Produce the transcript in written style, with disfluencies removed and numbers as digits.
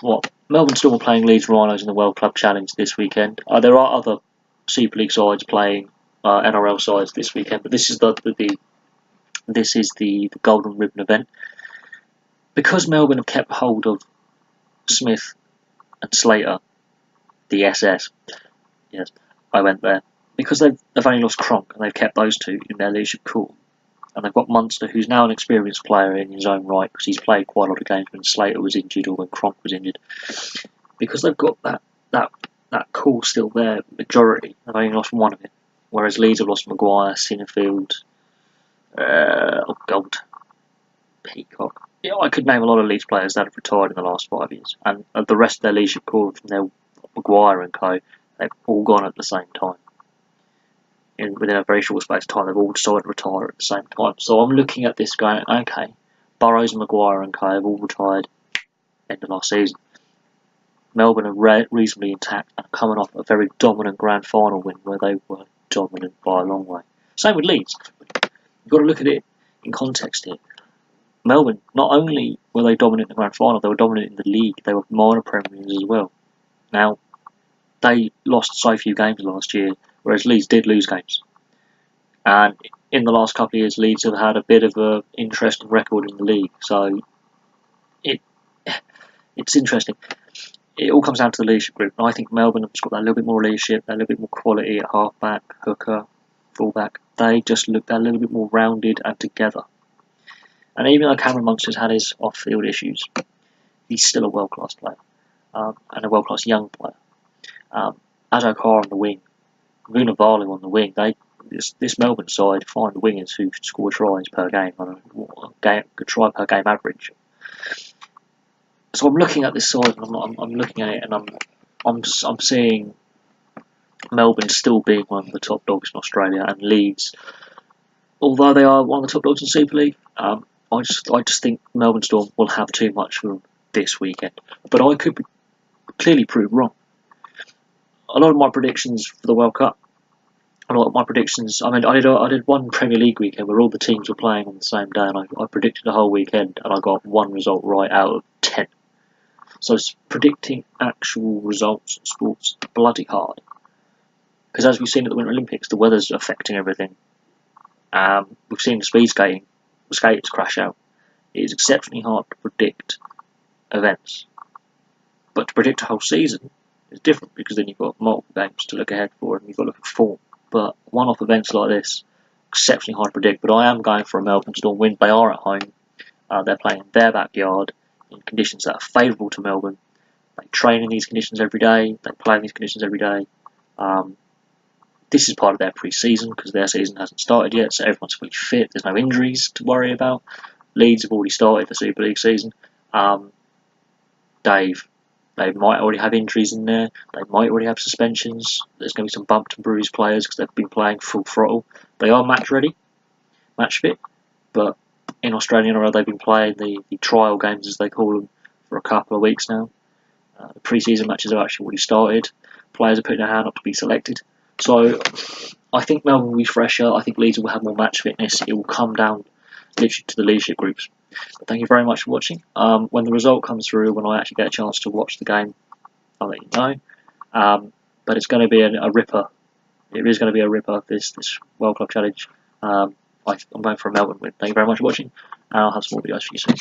what? Melbourne Storm are playing Leeds Rhinos in the World Club Challenge this weekend. There are other Super League sides playing NRL sides this weekend, but this is the Golden Ribbon event. Because Melbourne have kept hold of Smith and Slater, the SS. Yes, I went there. Because they've only lost Cronk and they've kept those two in their leadership core. And they've got Munster, who's now an experienced player in his own right, because he's played quite a lot of games when Slater was injured or when Cronk was injured. Because they've got that core still there, majority, they've only lost one of it. Whereas Leeds have lost Maguire, Sinnerfield, Gold, Peacock. Yeah, I could name a lot of Leeds players that have retired in the last 5 years. And the rest of their leadership core, from their Maguire and co, they've all gone at the same time. Within a very short space of time, they've all decided to retire at the same time. So I'm looking at this going, okay, Burrows, Maguire and co have all retired end of last season. Melbourne are reasonably intact and coming off a very dominant grand final win where they were dominant by a long way. Same with Leeds. You've got to look at it in context here. Melbourne, not only were they dominant in the grand final, they were dominant in the league. They were minor premiers as well. Now, they lost so few games last year, whereas Leeds did lose games. And in the last couple of years, Leeds have had a bit of an interesting record in the league. So it's interesting. It all comes down to the leadership group. And I think Melbourne have just got that little bit more leadership, that little bit more quality at halfback, hooker, fullback. They just look that little bit more rounded and together. And even though Cameron Munster's had his off-field issues, he's still a world-class player and a world-class young player. Addo Carr on the wing, Vunivalu on the wing. This Melbourne side find wingers who score tries per game on a try per game average. So I'm looking at this side, and I'm looking at it, and I'm seeing Melbourne still being one of the top dogs in Australia, and Leeds, although they are one of the top dogs in Super League, I just think Melbourne Storm will have too much for them this weekend. But I could be clearly proved wrong. A lot of my predictions for the World Cup, I did one Premier League weekend where all the teams were playing on the same day, and I predicted the whole weekend, and I got one result right out of 10. So predicting actual results in sports is bloody hard. Because as we've seen at the Winter Olympics, the weather's affecting everything. We've seen the speed skating, the skaters crash out. It is exceptionally hard to predict events. But to predict a whole season is different, because then you've got multiple games to look ahead for, and you've got to look at form. But one-off events like this, exceptionally hard to predict. But I am going for a Melbourne Storm win. They are at home. They're playing in their backyard in conditions that are favourable to Melbourne. They train in these conditions every day. They play in these conditions every day. This is part of their pre-season, because their season hasn't started yet, so everyone's fully fit. There's no injuries to worry about. Leeds have already started the Super League season. They might already have injuries in there. They might already have suspensions. There's going to be some bumped and bruised players because they've been playing full throttle. They are match ready, match fit, but in Australia they've been playing the trial games, as they call them, for a couple of weeks now. The pre-season matches have actually already started. Players are putting their hand up to be selected. So I think Melbourne will be fresher. I think Leeds will have more match fitness. It will come down literally to the leadership groups. But thank you very much for watching. When the result comes through, when I actually get a chance to watch the game, I'll let you know. But it's going to be a ripper. It is going to be a ripper, this World Club Challenge. I'm going for a Melbourne win. Thank you very much for watching, and I'll have some more videos for you soon.